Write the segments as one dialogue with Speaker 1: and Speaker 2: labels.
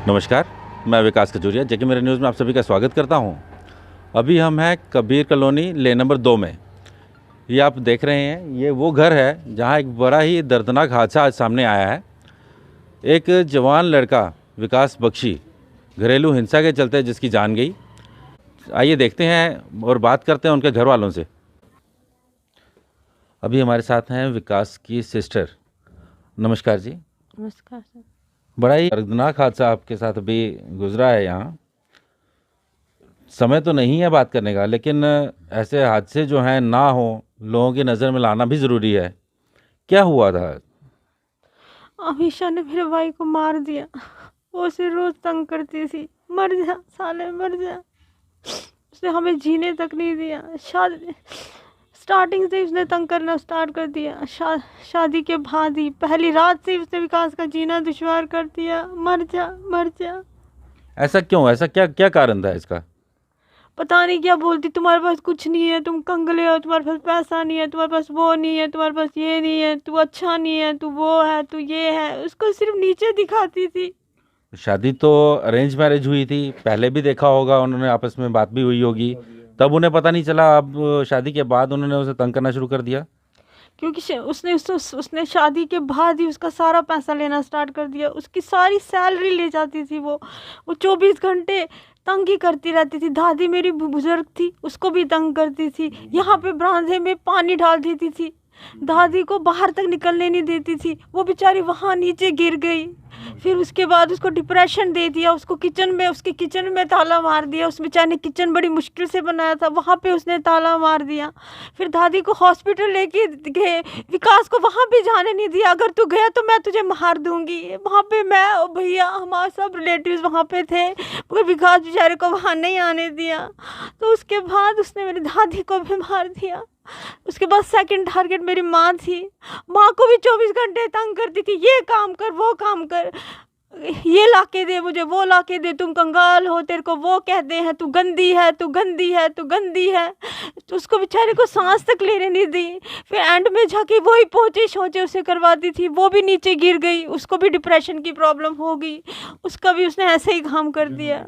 Speaker 1: नमस्कार, मैं विकास खजूरिया जेके मेरे न्यूज़ में आप सभी का स्वागत करता हूं। अभी हम हैं कबीर कॉलोनी ले नंबर 2 में। ये आप देख रहे हैं, ये वो घर है जहां एक बड़ा ही दर्दनाक हादसा आज सामने आया है। एक जवान लड़का विकास बख्शी घरेलू हिंसा के चलते जिसकी जान गई। आइए देखते हैं और बात करते हैं उनके घर वालों से। अभी हमारे साथ हैं विकास की सिस्टर। नमस्कार जी।
Speaker 2: नमस्कार सर।
Speaker 1: बड़ा ही दर्दनाक हादसा आपके साथ अभी गुजरा है। यहाँ समय तो नहीं है बात करने का, लेकिन ऐसे हादसे जो हैं ना हो, लोगों की नज़र में लाना भी ज़रूरी है। क्या हुआ था?
Speaker 2: अमीशा ने मेरे भाई को मार दिया। वो उसे रोज तंग करती थी, मर जा साले मर जा। उसने हमें जीने तक नहीं दिया। शादी स्टार्टिंग से उसने तंग करना स्टार्ट कर दिया। शादी के बाद ही पहली रात से ही उसने विकास का जीना दुश्वार कर दिया। मर जा मर जा।
Speaker 1: ऐसा क्यों? ऐसा क्या क्या कारण था इसका?
Speaker 2: पता नहीं क्या बोलती, तुम्हारे पास कुछ नहीं है, तुम कंगले हो, तुम्हारे पास पैसा नहीं है, तुम्हारे पास वो नहीं है, तुम्हारे पास ये नहीं है, तू अच्छा नहीं है, तू वो है, तू ये है। उसको सिर्फ नीचे दिखाती थी।
Speaker 1: शादी तो अरेंज मैरिज हुई थी, पहले भी देखा होगा, उन्होंने आपस में बात भी हुई होगी, तब उन्हें पता नहीं चला? अब शादी के बाद उन्होंने उसे तंग करना शुरू कर दिया?
Speaker 2: क्योंकि उसने शादी के बाद ही उसका सारा पैसा लेना स्टार्ट कर दिया। उसकी सारी सैलरी ले जाती थी। वो 24 घंटे तंग ही करती रहती थी। दादी मेरी बुजुर्ग थी, उसको भी तंग करती थी। यहाँ पे बरामदे में पानी डाल देती थी। दादी को बाहर तक निकलने नहीं देती थी। वो बेचारी वहाँ नीचे गिर गई। फिर उसके बाद उसको डिप्रेशन दे दिया। उसको उसके किचन में ताला मार दिया। उस बेचारे ने किचन बड़ी मुश्किल से बनाया था, वहाँ पे उसने ताला मार दिया। फिर दादी को हॉस्पिटल लेके गए। विकास को वहाँ भी जाने नहीं दिया। अगर तू गया तो मैं तुझे मार दूंगी। वहाँ पे मैं और भैया हमारे सब रिलेटिव्स वहाँ पे थे, मगर विकास बेचारे को वहाँ नहीं आने दिया। तो उसके बाद उसने मेरी दादी को भी मार दिया। उसके बाद सेकंड टारगेट मेरी माँ थी। माँ को भी 24 घंटे तंग करती थी, ये काम कर वो काम कर, ये लाके दे मुझे, वो लाके दे, तुम कंगाल हो, तेरे को वो कहते हैं, तू गंदी है, तू गंदी है, तू गंदी है। तो उसको बेचारे को सांस तक लेने नहीं दी। फिर एंड में जाके वही पहुँचे सोचे उसे करवाती थी। वो भी नीचे गिर गई, उसको भी डिप्रेशन की प्रॉब्लम हो गई। उसका भी उसने ऐसे ही काम कर दिया।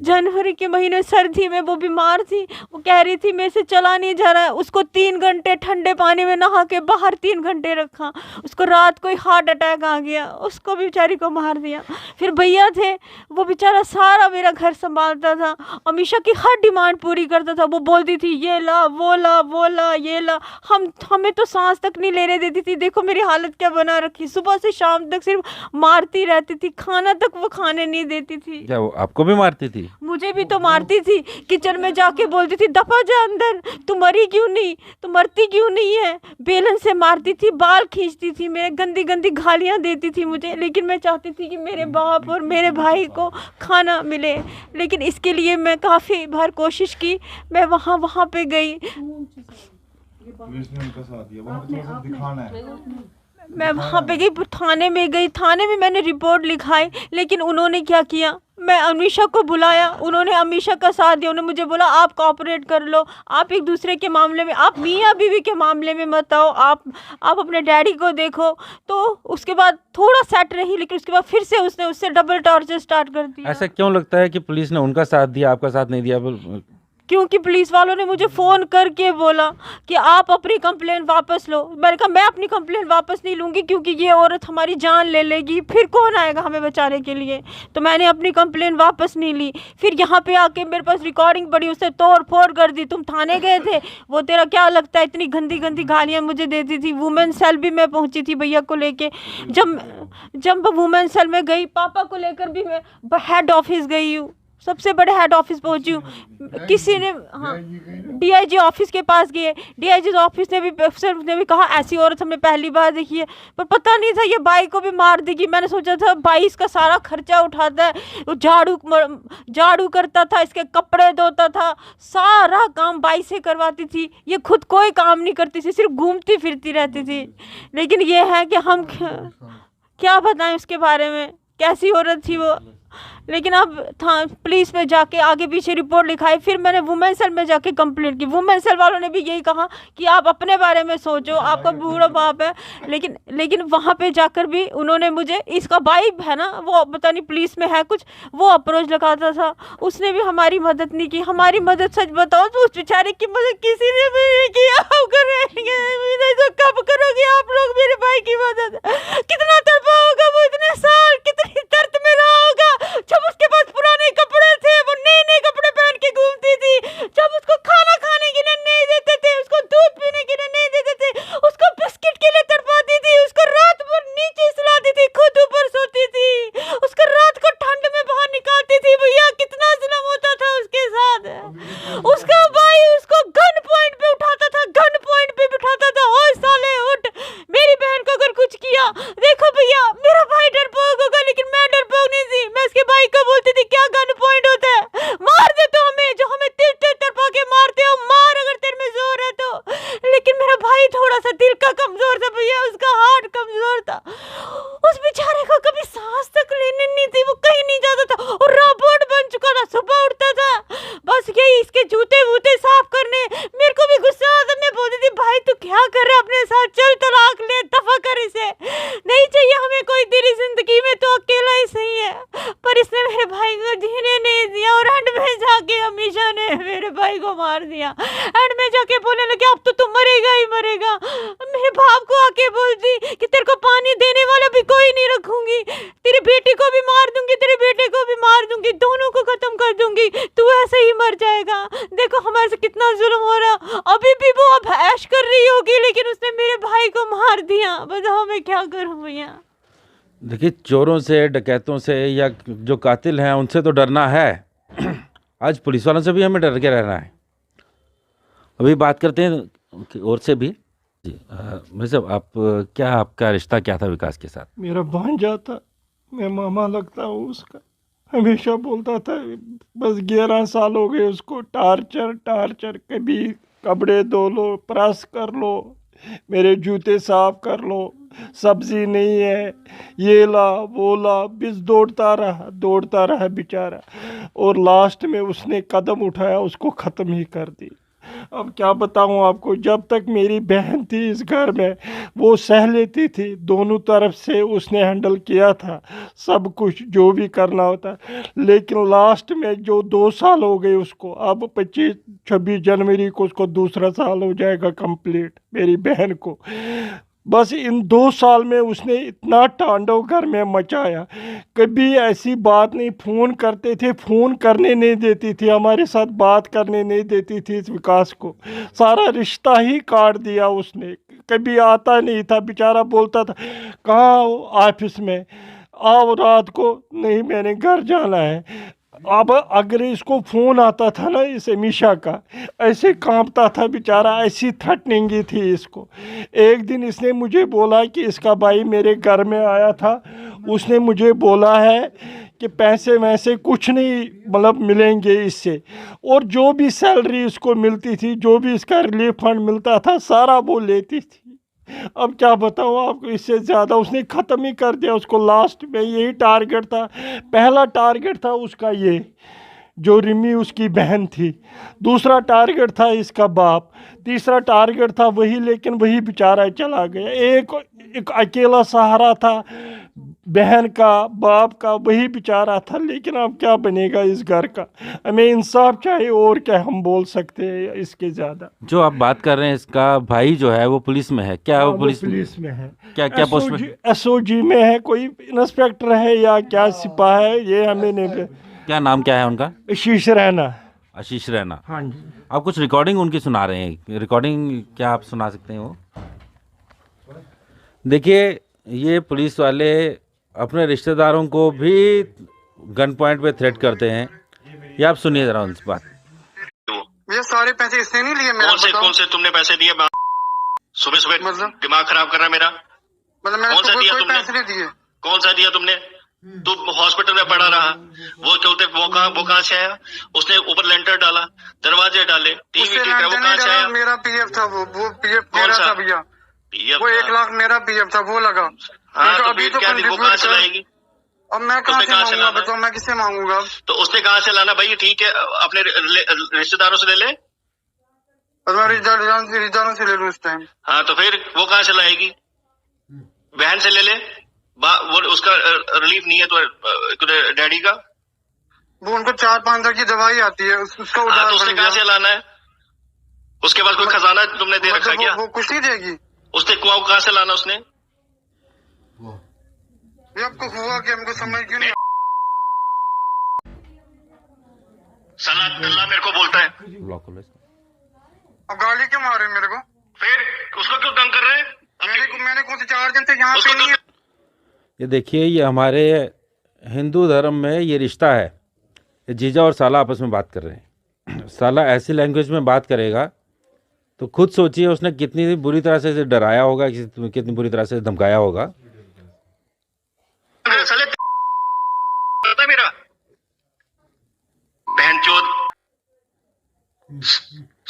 Speaker 2: जनवरी के महीने सर्दी में वो बीमार थी। वो कह रही थी मेरे से चला नहीं जा रहा है। उसको 3 घंटे ठंडे पानी में नहा के बाहर 3 घंटे रखा। उसको रात को हार्ट अटैक आ गया। उसको भी बेचारी को मार दिया। फिर भैया थे, वो बेचारा सारा मेरा घर संभालता था। अमीशा की हर डिमांड पूरी करता था। वो बोलती थी ये ला वो ला वो ला ये ला। हमें तो सांस तक नहीं लेने देती थी। देखो मेरी हालत क्या बना रखी। सुबह से शाम तक सिर्फ मारती रहती थी। खाना तक वो खाने नहीं देती थी।
Speaker 1: क्या वो आपको भी मारती थी?
Speaker 2: मुझे भी तो मारती थी। किचन में जाके बोलती थी दफा जा अंदर, तू मरी क्यों नहीं, तू मरती क्यों नहीं है। बेलन से मारती थी, बाल खींचती थी, मेरे गंदी गंदी गालियाँ देती थी मुझे। लेकिन मैं चाहती थी कि मेरे बाप और मेरे भाई को खाना मिले। लेकिन इसके लिए मैं काफ़ी बार कोशिश की। मैं वहाँ पे गई। मैं वहाँ पे गई, थाने में गई। थाने में मैंने रिपोर्ट लिखाई, लेकिन उन्होंने क्या किया, मैं अमीशा को बुलाया। उन्होंने अमीशा का साथ दिया। उन्होंने मुझे बोला आप कोऑपरेट कर लो, आप एक दूसरे के मामले में, आप मियाँ बीवी के मामले में मत आओ, आप अपने डैडी को देखो। तो उसके बाद थोड़ा सेट रही, लेकिन उसके बाद फिर से उसने उससे डबल टॉर्चर स्टार्ट कर दिया।
Speaker 1: ऐसा क्यों लगता है कि पुलिस ने उनका साथ दिया, आपका साथ नहीं दिया?
Speaker 2: क्योंकि पुलिस वालों ने मुझे फ़ोन करके बोला कि आप अपनी कंप्लेन वापस लो। मैंने कहा मैं अपनी कंप्लेन वापस नहीं लूँगी, क्योंकि ये औरत हमारी जान ले लेगी, फिर कौन आएगा हमें बचाने के लिए। तो मैंने अपनी कंप्लेन वापस नहीं ली। फिर यहाँ पे आके मेरे पास रिकॉर्डिंग पड़ी, उससे तोड़ फोड़ कर दी। तुम थाने गए थे, वो तेरा क्या लगता है, इतनी गंदी गंदी गालियाँ मुझे देती थी। वुमेन सेल भी मैं पहुँची थी भैया को लेके। जब वुमेन सेल में गई, पापा को लेकर भी मैं हेड ऑफिस गई हूँ, सबसे बड़े हेड ऑफिस पहुंची हूँ। किसी ने, हाँ, डीआईजी ऑफिस के पास गए। डीआईजी ऑफिस ने भी, अफसर ने भी कहा ऐसी औरत हमने पहली बार देखी है। पर पता नहीं था ये बाई को भी मार देगी। मैंने सोचा था बाई इसका सारा खर्चा उठाता है, वो झाड़ू करता था, इसके कपड़े धोता था, सारा काम बाई से करवाती थी। ये खुद कोई काम नहीं करती थी, सिर्फ घूमती फिरती रहती थी। लेकिन ये है कि हम क्या बताएं उसके बारे में, कैसी औरत थी वो। लेकिन अब था पुलिस में जाके आगे पीछे रिपोर्ट लिखाई, फिर मैंने वुमेन सेल में जाके कंप्लेंट की। वुमेन सेल वालों ने भी यही कहा कि आप अपने बारे में सोचो, आपका बूढ़ा बाप है। लेकिन वहाँ पे जाकर भी उन्होंने मुझे, इसका भाई है ना वो पता नहीं पुलिस में है कुछ, वो अप्रोच लगाता था, उसने भी हमारी मदद नहीं की। हमारी मदद सच बताओ तो उस बेचारे की मदद किसी ने भी नहीं की। आप करेंगे तो कब करोगे आप लोग मेरे भाई की मदद? कितना तड़पा होगा वो, इतने साल कितनी दर्द में रहा होगा। जब उसके पास पुराने कपड़े थे, वो नए नए कपड़े पहन के घूमती थी। जब उसको खाना खाने के लिए नहीं देते थे, उसको दूध पीने के लिए नहीं देते थे, उसको बिस्किट के लिए तड़पाती थी, उसको रात भर नीचे सुलाती थी, खुद ऊपर सोती थी, उसको रात को ठंड में बाहर निकालती थी। भैया कितना जुल्म होता था उसके साथ। उसका भाई उसको गन पॉइंट पे उठाता था, गन पॉइंट पे बिठाता था, ओए साले उठ, मेरी बहन को अगर कुछ किया। देखो भैया मेरा भाई डरपोक होगा लेकिन मैं डरपोक नहीं थी। मैं उसके भाई को बोलती थी क्या गन पॉइंट होता है, मार दे तो हमें, जो हमें तिल तिल तड़पा के मारते हो, मार अगर तेरे में जोर है तो। लेकिन मेरा भाई थोड़ा सा दिल का कमजोर था भैया, उसका हार्ट कमजोर था। उस बेचारे को कभी सांस तक लेने नहीं थी, वो कहीं नहीं जाता था और रोबोट बन चुका था। सुबह उठता था बस यही इसके जूते वूते साफ करने। मेरे को भी गुस्सा आता, मैं बोलती थी भाई तू क्या कर रहा है अपने साथ, चल तलाक ले, दफा कर इसे, नहीं चाहिए हमें कोई तेरी जिंदगी में, तो अकेला ही सही है। पर इसने मेरे भाई को जीने नहीं दिया और एंड में जाके अमीशा ने मेरे भाई को मार दिया। एंड में जाके बोलने लगे अब तो तू मरेगा ही मरेगा। मेरे बाप को आके बोलती कि तेरे को पानी देने वाला भी कोई नहीं रखूंगी, तेरी बेटी को भी मार दूंगी, तेरे बेटे को भी मार दूंगी, दोनों को खत्म कर दूंगी, तू ऐसे ही मर जाएगा। देखो हमारे से कितना जुल्म हो रहा। अभी भी वो अब ऐश कर रही होगी लेकिन उसने मेरे भाई को मार दिया। बताओ मैं क्या करूं भैया।
Speaker 1: देखिए, चोरों से, डकैतों से या जो कातिल हैं उनसे तो डरना है, आज पुलिस वालों से भी हमें डर के रहना है। अभी बात करते हैं और से भी। जी भाई साहब, आप क्या, आपका रिश्ता क्या था विकास के साथ?
Speaker 3: मेरा भांजा था, मैं मामा लगता हूँ उसका। हमेशा बोलता था, बस 11 साल हो गए उसको टार्चर टार्चर, कभी कपड़े धो लो, प्रेस कर लो, मेरे जूते साफ कर लो, सब्जी नहीं है, ये ला वो ला, बस दौड़ता रहा बेचारा। और लास्ट में उसने कदम उठाया, उसको ख़त्म ही कर दी। अब क्या बताऊं आपको, जब तक मेरी बहन थी इस घर में वो सह लेती थी, दोनों तरफ से उसने हैंडल किया था सब कुछ जो भी करना होता। लेकिन लास्ट में जो 2 साल हो गए उसको, अब 26 जनवरी को उसको दूसरा साल हो जाएगा कंप्लीट, मेरी बहन को। बस इन 2 साल में उसने इतना तांडव घर में मचाया। कभी ऐसी बात नहीं, फ़ोन करते थे, फ़ोन करने नहीं देती थी, हमारे साथ बात करने नहीं देती थी इस विकास को। सारा रिश्ता ही काट दिया उसने, कभी आता नहीं था बेचारा, बोलता था कहाँ हो, ऑफिस में आओ रात को, नहीं मैंने घर जाना है। अब अगर इसको फ़ोन आता था ना इस अमीशा का, ऐसे कांपता था बेचारा, ऐसी थ्रेटनिंग थी इसको। एक दिन इसने मुझे बोला कि इसका भाई मेरे घर में आया था, उसने मुझे बोला है कि पैसे वैसे कुछ नहीं मतलब मिलेंगे इससे, और जो भी सैलरी इसको मिलती थी, जो भी इसका रिलीफ फंड मिलता था, सारा वो लेती थी। अब क्या बताऊँ आपको, इससे ज़्यादा उसने ख़त्म ही कर दिया उसको। लास्ट में यही टारगेट था, पहला टारगेट था उसका ये जो रिमी उसकी बहन थी, दूसरा टारगेट था इसका बाप, तीसरा टारगेट था वही, लेकिन वही बेचारा चला गया। एक अकेला सहारा था बहन का, बाप का, वही बेचारा था। लेकिन अब क्या बनेगा इस घर का, हमें इंसाफ चाहिए, और क्या हम बोल सकते हैं इसके ज़्यादा।
Speaker 1: जो आप बात कर रहे हैं, इसका भाई जो है वो पुलिस में है क्या? वो पुलिस
Speaker 3: में है।
Speaker 1: क्या पोस्ट में?
Speaker 3: SOG में है, कोई इंस्पेक्टर है या क्या सिपाही है, ये हमें नहीं।
Speaker 1: क्या नाम क्या है उनका?
Speaker 3: आशीष रैना।
Speaker 1: आशीष रैना।
Speaker 3: हाँ जी।
Speaker 1: आप कुछ रिकॉर्डिंग उनकी सुना रहे हैं, रिकॉर्डिंग क्या आप सुना सकते हैं वो? देखिए, ये पुलिस वाले अपने रिश्तेदारों को भी गन पॉइंट पे थ्रेट करते हैं। ये आप सुनिए जरा उनसे बात।
Speaker 4: ये सारे पैसे इसने नहीं लिए मेरा?
Speaker 5: कौन से तुमने पैसे दिए? सुबह सुबह
Speaker 4: मतलब
Speaker 5: दिमाग खराब कर रहा है मेरा।
Speaker 4: मतलब मैंने
Speaker 5: कौन सा दिया
Speaker 4: कोई
Speaker 5: तुमने?
Speaker 4: पैसे नहीं दिए।
Speaker 5: कौन सा दिया तुमने? तुम हॉस्पिटल में पड़ा रहा, वो चलते वो कहाँ से आया? उसने ऊपर लेंटर डाला, दरवाजे डाले, टीवी दिख रहा, वो कहाँ से आया?
Speaker 4: मेरा PF था, वो PF मेरा था भैया,
Speaker 5: PF
Speaker 4: वो 1 लाख मेरा PF था, वो लगा।
Speaker 5: हाँ, तो
Speaker 4: अभी
Speaker 5: फिर क्या वो कहाँ से लाएगी?
Speaker 4: अब मैं कहाँ
Speaker 5: उसने
Speaker 4: से
Speaker 5: कहाँ से
Speaker 4: मांगूंगा?
Speaker 5: लाना?
Speaker 4: बताओ मैं किससे मांगूंगा?
Speaker 5: तो उसने कहाँ से लाना भाई? ठीक है, अपने रिश्तेदारों से ले ले।
Speaker 4: और मैं रिश्तेदारों से ले लूँ इस टाइम?
Speaker 5: हाँ तो फिर वो कहाँ से लाएगी? बहन से ले ले। वो उसका रिलीफ नहीं है तो डैडी का।
Speaker 4: वो उनको 4-5 की दवाई आती है, उसका
Speaker 5: हाँ
Speaker 4: उधार
Speaker 5: तो उसने
Speaker 4: बन
Speaker 5: कहाँ
Speaker 4: गया।
Speaker 5: से लाना है? उसके पास कोई खजाना तुमने दे रखा है क्या?
Speaker 4: वो कुछ नहीं देगी।
Speaker 5: उसने कुआं कहाँ से लाना उसने?
Speaker 4: ये आपको हुआ कि हमको समझ क्यों नहीं?
Speaker 5: साला अल्लाह मेरे को बोलता है।
Speaker 1: ब्लॉक करो इसको।
Speaker 4: अब गाली क्यों मार रहे हैं मेरे को?
Speaker 5: फिर उसको क्यों तंग कर रहे हैं?
Speaker 4: मैंने कौन से 4 दिन से यहाँ पे नहीं है?
Speaker 1: ये देखिए, ये हमारे हिंदू धर्म में ये रिश्ता है। ये जीजा और साला आपस में बात कर रहे हैं। साला ऐसी लैंग्वेज में बात करेगा तो खुद सोचिए उसने कितनी बुरी तरह से इसे डराया होगा, कितनी बुरी तरह से धमकाया होगा।
Speaker 5: साले पता है मेरा बहन चोद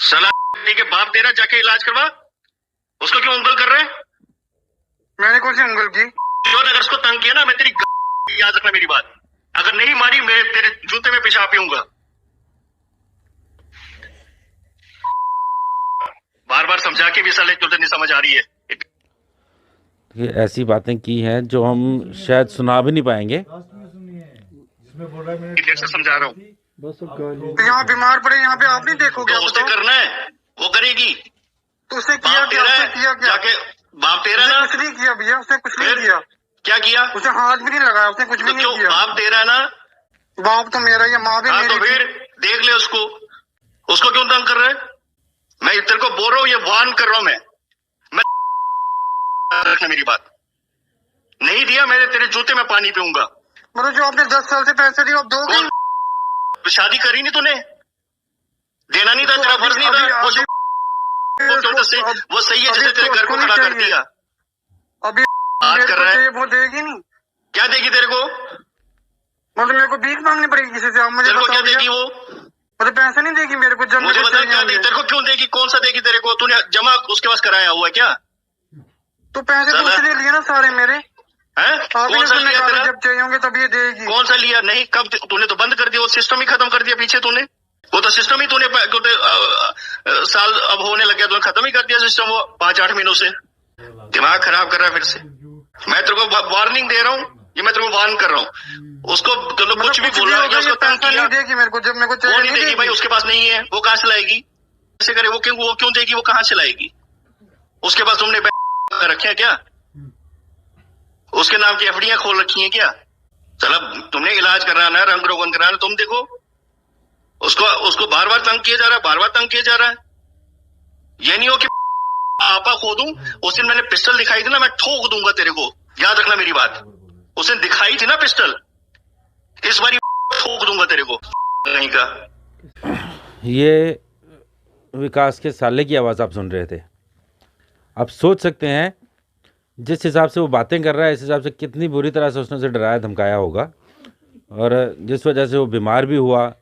Speaker 5: साला के बाप तेरा जाके इलाज करवा। उसको क्यों उंगल कर रहे हैं?
Speaker 4: मैंने कौन सी उंगल की?
Speaker 5: अगर उसको तंग किया ना, मैं तेरी याद रखना मेरी बात। अगर नहीं मारी मैं तेरे जूते में पेशाब पीऊंगा। बार बार समझा के भी साले तुझे नहीं समझ आ रही है।
Speaker 1: ये ऐसी बातें की हैं जो हम शायद सुना भी नहीं पाएंगे।
Speaker 5: देर से समझा रहा हूँ।
Speaker 4: तो यहाँ बीमार पड़े, यहाँ पे आप नहीं देखोगे?
Speaker 5: तो
Speaker 4: आप
Speaker 5: उसने
Speaker 4: बताओ।
Speaker 5: करना है, वो करेगी।
Speaker 4: तो उसने किया
Speaker 5: बाप
Speaker 4: क्या?
Speaker 5: तेरा
Speaker 4: उसने
Speaker 5: है,
Speaker 4: किया क्या?
Speaker 5: जाके बाप तेरा
Speaker 4: उसने
Speaker 5: ना।
Speaker 4: कुछ नहीं किया भैया, उसने कुछ नहीं
Speaker 5: फिर?
Speaker 4: किया।
Speaker 5: क्या किया?
Speaker 4: उसने हाथ भी नहीं लगाया, उसने कुछ भी
Speaker 5: तो
Speaker 4: नहीं
Speaker 5: क्यों?
Speaker 4: किया।
Speaker 5: बाप तेरा है ना।
Speaker 4: बाप तो मेरा ही है, माँ भी
Speaker 5: हाँ तो
Speaker 4: मेरी
Speaker 5: फिर
Speaker 4: थी।
Speaker 5: देख ले उसको। उसको क्यों तंग कर रहे हैं? मैं तेरे को बोल रहा हूँ, ये वार्न कर रहा हूँ मैं रखना मेरी बात। नहीं दिया मैंने तेरे जूते में पानी पीऊंगा।
Speaker 4: मतलब जो आपने 10 साल से पैसे दिए आप दोगे?
Speaker 5: कौन शादी करी नहीं तूने? देना नहीं था, तेरा फर्ज नहीं था। वो सही है जिसने तेरे घर को खड़ा कर दिया।
Speaker 4: अभी
Speaker 5: बात
Speaker 4: मेरे
Speaker 5: कर
Speaker 4: को
Speaker 5: रहा है।
Speaker 4: चाहिए, वो देगी नहीं।
Speaker 5: क्या देगी तेरे को?
Speaker 4: मतलब मेरे को भीख मांगनी पड़ेगी किसी से? आप मुझे
Speaker 5: तेरे को क्या
Speaker 4: बताओ भैया।
Speaker 5: देगी वो?
Speaker 4: मतलब पैसे नहीं देगी मेरे को? जब
Speaker 5: मुझे
Speaker 4: मेरे को
Speaker 5: बता क्या
Speaker 4: चाहिए
Speaker 5: देगी?
Speaker 4: होंगे।
Speaker 5: तेरे को क्यों देगी? कौन सा देगी तेरे को? तूने जमा उसके पास कराया हुआ है क्या?
Speaker 4: तो पैसे तो
Speaker 5: साला।
Speaker 4: उसने लिए ना सारे मेरे।
Speaker 5: हैं?
Speaker 4: आप
Speaker 5: कौन सा लिया तेरा?
Speaker 4: जब चाहिए होंगे तब ये देगी।
Speaker 5: कौन सा लिया? नहीं, कब तूने तो बंद कर दिया, वो सिस्टम ही खत्म कर दिया पीछे तूने। वो तो सिस्टम ही तूने साल अब होने लग गया, तूने खत्म ही कर दिया सिस्टम वो 5-8 महीनों से। दिमाग खराब कर रहा है फिर से। मैं तेरे को वार्निंग दे रहा हूँ, ये मैं तेरे को वार्न कर रहा हूँ। उसको मतलब कुछ भी बोल रहा है, उसको तंग
Speaker 4: पैसा
Speaker 5: किया।
Speaker 4: नहीं देगी मेरे को, जब मेरे को
Speaker 5: वो
Speaker 4: चाहिए
Speaker 5: नहीं देगी भाई, उसके पास नहीं है, वो कहाँ से लाएगी? ऐसे करे वो क्यों देगी? वो कहाँ से लाएगी? उसके पास तुमने रखे हैं क्या? उसके नाम की एफडीआं खोल रखी हैं क्या? चलो तुमने इलाज कराना है, रंग रोगन कराना, तुम देखो। उसको बार बार तंग किया जा रहा है, बार बार तंग किया जा रहा है। ये नहीं हो कि आपा खो दूं। उस दिन मैंने पिस्टल दिखाई थी ना, मैं ठोक दूंगा तेरे को, याद रखना मेरी बात। उस दिन दिखाई थी ना पिस्टल, इस बारी ठोक दूंगा तेरे को। नहीं का
Speaker 1: ये विकास के साले की आवाज़ आप सुन रहे थे। आप सोच सकते हैं जिस हिसाब से वो बातें कर रहा है, इस हिसाब से कितनी बुरी तरह से उसने उसे डराया धमकाया होगा। और जिस वजह से वो बीमार भी हुआ।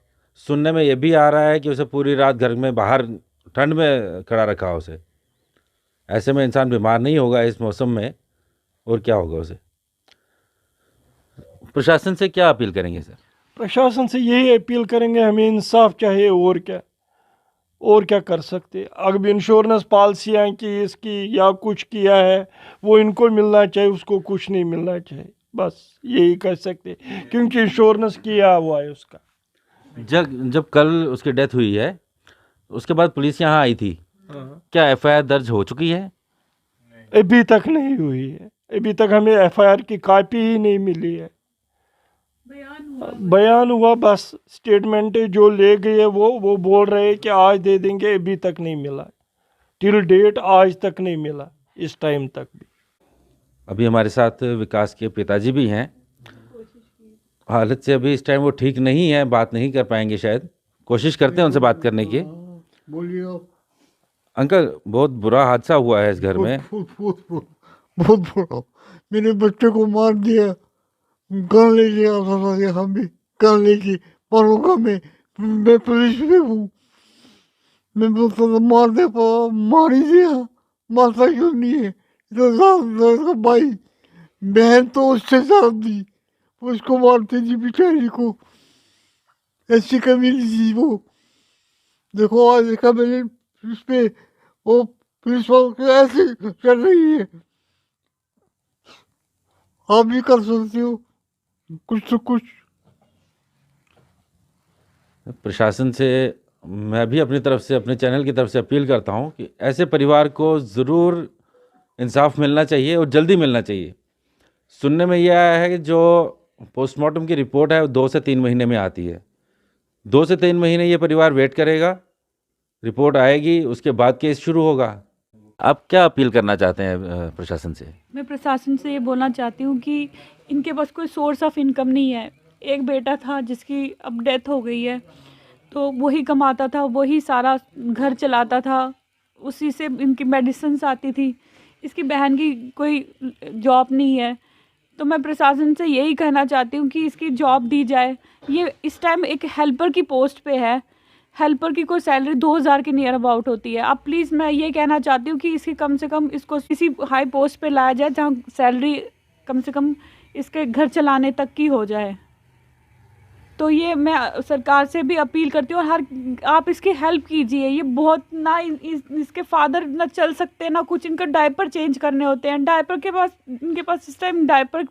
Speaker 1: सुनने में ये भी आ रहा है कि उसे पूरी रात घर में बाहर ठंड में खड़ा रखा उसे। ऐसे में इंसान बीमार नहीं होगा इस मौसम में, और क्या होगा उसे। प्रशासन से क्या अपील करेंगे सर?
Speaker 3: प्रशासन से यही अपील करेंगे, हमें इंसाफ चाहिए, और क्या कर सकते। अगर इंश्योरेंस पॉलिसियाँ की इसकी या कुछ किया है वो इनको मिलना चाहिए, उसको कुछ नहीं मिलना चाहिए। बस यही कर सकते, क्योंकि इंश्योरेंस किया हुआ है उसका।
Speaker 1: जब कल उसकी डेथ हुई है उसके बाद पुलिस यहाँ आई थी, क्या एफआईआर दर्ज हो चुकी है?
Speaker 3: अभी तक नहीं हुई है। अभी तक हमें एफआईआर की कॉपी ही नहीं मिली है। बयान हुआ बस, स्टेटमेंट जो ले गए वो बोल रहे हैं कि आज दे देंगे, अभी तक नहीं मिला। टिल डेट आज तक नहीं मिला, इस टाइम तक भी।
Speaker 1: अभी हमारे साथ विकास के पिताजी भी हैं। हालत से अभी इस टाइम वो ठीक नहीं है, बात नहीं कर पाएंगे शायद। कोशिश करते हैं उनसे बात करने की।
Speaker 6: बोलिए आप।
Speaker 1: अंकल, बहुत बुरा हादसा हुआ है इस घर में।
Speaker 6: बहुत बुरा। मेरे बच्चे को मार दिया, गन ले लिया था यहाँ भी, गन ले ली परोगा में। मैं पुलिस में हूँ, मैं बोलता था मार दे, मार ही दिया। मारता क्यों नहीं है? तो भाई बहन तो उससे ज्यादा थी, उसको मारते जी बेचारी को, ऐसी कमीनी थी वो। देखो आज देखा मैंने उस पे, वो पुलिस वालों को ऐसे कर रही है। आप भी कर सकते हो कुछ तो कुछ।
Speaker 1: प्रशासन से मैं भी अपनी तरफ से, अपने चैनल की तरफ से अपील करता हूं कि ऐसे परिवार को ज़रूर इंसाफ मिलना चाहिए और जल्दी मिलना चाहिए। सुनने में यह आया है कि जो पोस्टमार्टम की रिपोर्ट है वो 2 से 3 महीने में आती है। 2 से 3 महीने ये परिवार वेट करेगा, रिपोर्ट आएगी, उसके बाद केस शुरू होगा। आप क्या अपील करना चाहते हैं प्रशासन से?
Speaker 2: मैं प्रशासन से ये बोलना चाहती हूँ कि इनके पास कोई सोर्स ऑफ इनकम नहीं है। एक बेटा था जिसकी अब डेथ हो गई है, तो वही कमाता था, वही सारा घर चलाता था, उसी से इनकी मेडिसिन्स आती थी। इसकी बहन की कोई जॉब नहीं है, तो मैं प्रशासन से यही कहना चाहती हूँ कि इसकी जॉब दी जाए। ये इस टाइम एक हेल्पर की पोस्ट पे है, हेल्पर की कोई सैलरी 2000 के नियर अबाउट होती है। अब प्लीज़ मैं ये कहना चाहती हूँ कि इसकी कम से कम इसको किसी हाई पोस्ट पे लाया जाए जहाँ सैलरी कम से कम इसके घर चलाने तक की हो जाए। तो ये मैं सरकार से भी अपील करती हूँ, और आप इसकी हेल्प कीजिए। ये बहुत ना इसके फादर ना चल सकते ना कुछ, इनका डायपर चेंज करने होते हैं। डायपर के पास इनके पास इस टाइम डायपर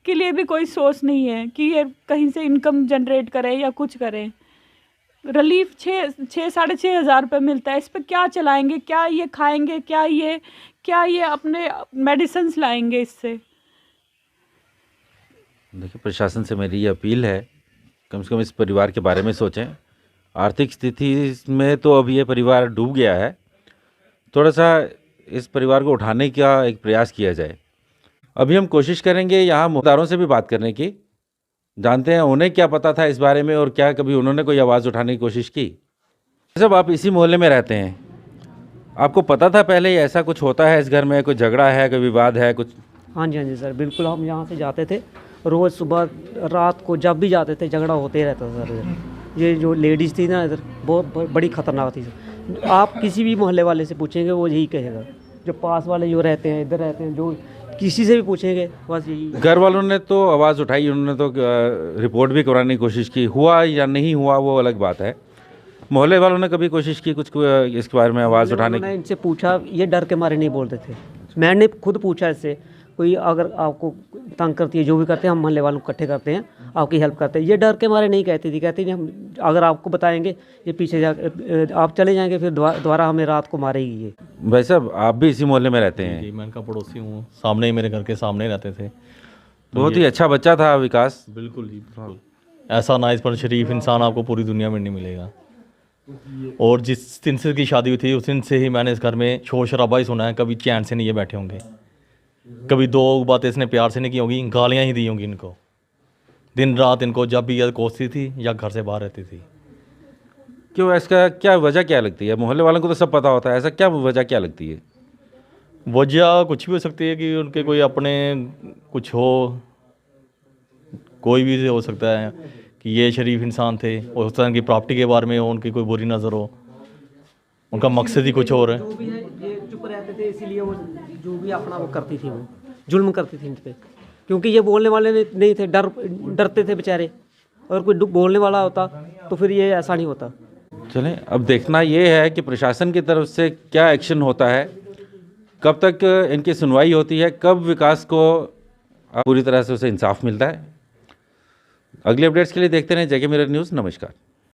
Speaker 2: के लिए भी कोई सोर्स नहीं है कि ये कहीं से इनकम जनरेट करे या कुछ करे। रिलीफ 6,500 रुपये मिलता है, इस पर क्या चलाएंगे, क्या ये खाएंगे, क्या ये अपने मेडिसिन्स लाएंगे इससे।
Speaker 1: देखिए, प्रशासन से मेरी ये अपील है, कम से कम इस परिवार के बारे में सोचें। आर्थिक स्थिति में तो अब ये परिवार डूब गया है, थोड़ा सा इस परिवार को उठाने का एक प्रयास किया जाए। अभी हम कोशिश करेंगे यहाँ मुखदारों से भी बात करने की, जानते हैं उन्हें क्या पता था इस बारे में और क्या कभी उन्होंने कोई आवाज़ उठाने की कोशिश की। सब आप इसी मोहल्ले में रहते हैं, आपको पता था पहले ऐसा कुछ होता है इस घर में, कोई झगड़ा है, कोई विवाद है कुछ?
Speaker 7: हाँ जी सर, बिल्कुल। हम यहाँ से जाते थे रोज़, सुबह रात को जब भी जाते थे झगड़ा होते ही रहता था सर इधर। ये जो लेडीज़ थी ना इधर, बहुत बड़ी ख़तरनाक थी सर। आप किसी भी मोहल्ले वाले से पूछेंगे वो यही कहेगा, जो पास वाले जो रहते हैं इधर रहते हैं, जो किसी से भी पूछेंगे बस यही। घर
Speaker 1: वालों ने तो आवाज़ उठाई, उन्होंने तो रिपोर्ट भी करवाने की कोशिश की, हुआ या नहीं हुआ वो अलग बात है। मोहल्ले वालों ने कभी कोशिश की कुछ इसके बारे में आवाज़ उठाने की?
Speaker 7: मैंने इनसे पूछा, ये डर के मारे नहीं बोलते थे। मैंने खुद पूछा इससे, कोई अगर आपको तंग करती है जो भी करते हैं, हम मोहल्ले वालों को इकट्ठे करते हैं, आपकी हेल्प करते हैं। ये डर के मारे नहीं कहती थी, कहती थी हम अगर आपको बताएंगे ये पीछे जा आप चले जाएंगे, फिर दोबारा हमें रात को मारेगी ये।
Speaker 1: भाई साहब, आप भी इसी मोहल्ले में रहते हैं?
Speaker 8: जी, मैं इनका पड़ोसी हूँ, सामने ही मेरे घर के सामने ही रहते थे।
Speaker 1: बहुत ही अच्छा बच्चा था विकास।
Speaker 8: बिल्कुल जी, बिल्कुल। ऐसा नाइस पर शरीफ इंसान आपको पूरी दुनिया में नहीं मिलेगा। और जिस दिन से इसकी शादी हुई थी उस दिन से ही मैंने इस घर में शोर शराबा ही सुना है, कभी चैन से नहीं ये बैठे होंगे, कभी दो बातें इसने प्यार से नहीं की होंगी, गालियाँ ही दी होंगी इनको दिन रात। इनको जब भी याद कोसती थी या घर से बाहर रहती थी।
Speaker 1: क्यों, इसका क्या वजह क्या लगती है? मोहल्ले वालों को तो सब पता होता है, ऐसा क्या वजह क्या लगती है?
Speaker 8: वजह कुछ भी हो सकती है कि उनके कोई अपने कुछ हो, कोई भी हो सकता है कि ये शरीफ इंसान थे, हो सकता है उनकी प्रॉपर्टी के बारे में हो उनकी कोई बुरी नज़र हो, उनका मकसद ही कुछ और है।
Speaker 7: जो भी है ये चुप रहते थे, इसीलिए वो जो भी अपना वो करती थी, वो जुल्म करती थी इन पे, क्योंकि ये बोलने वाले नहीं थे, डरते थे बेचारे। और कोई बोलने वाला होता तो फिर ये ऐसा नहीं होता।
Speaker 1: चलें, अब देखना ये है कि प्रशासन की तरफ से क्या एक्शन होता है, कब तक इनकी सुनवाई होती है, कब विकास को पूरी तरह से उसे इंसाफ मिलता है। अगले अपडेट्स के लिए देखते रहें जगह मिरर न्यूज़। नमस्कार।